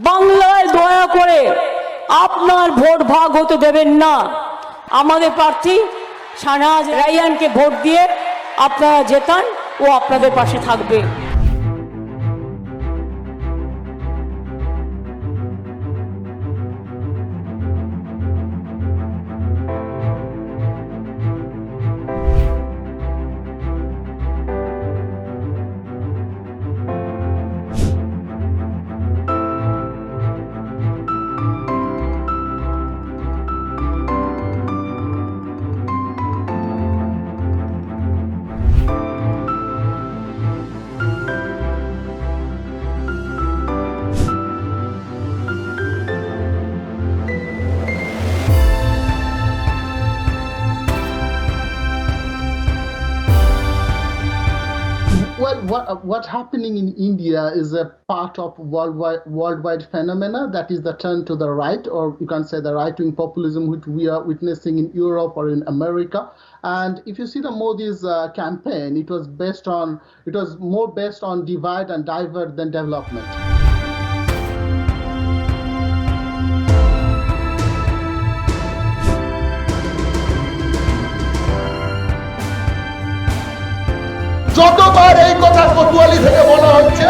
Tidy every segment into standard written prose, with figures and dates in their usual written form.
বাংলায় দয়া করে আপনার ভোট ভাগ হতে দেবেন না। আমাদের প্রার্থী শাহনাজ রায়হানকে ভোট দিয়ে আপনারা জেতান, ও আপনাদের পাশে থাকবে। Well, what's happening in India is a part of worldwide phenomena that is the turn to the right, or you can say the right-wing populism, which we are witnessing in Europe or in America. And if you see the Modi's campaign, it was more based on divide and divert than development. যতবার এই কথা কোতোয়ালি থেকে বলা হচ্ছে,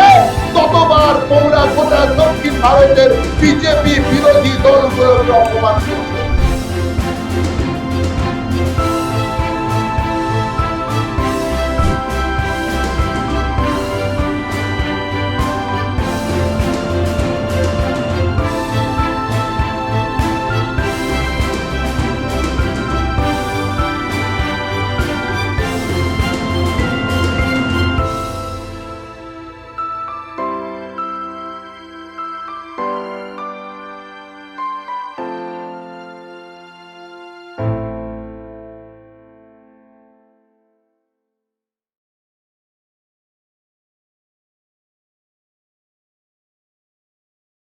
ততবার তোমরা গোটা দক্ষিণ ভারতের বিজেপি বিরোধী দলগুলোকে অপমান করছো।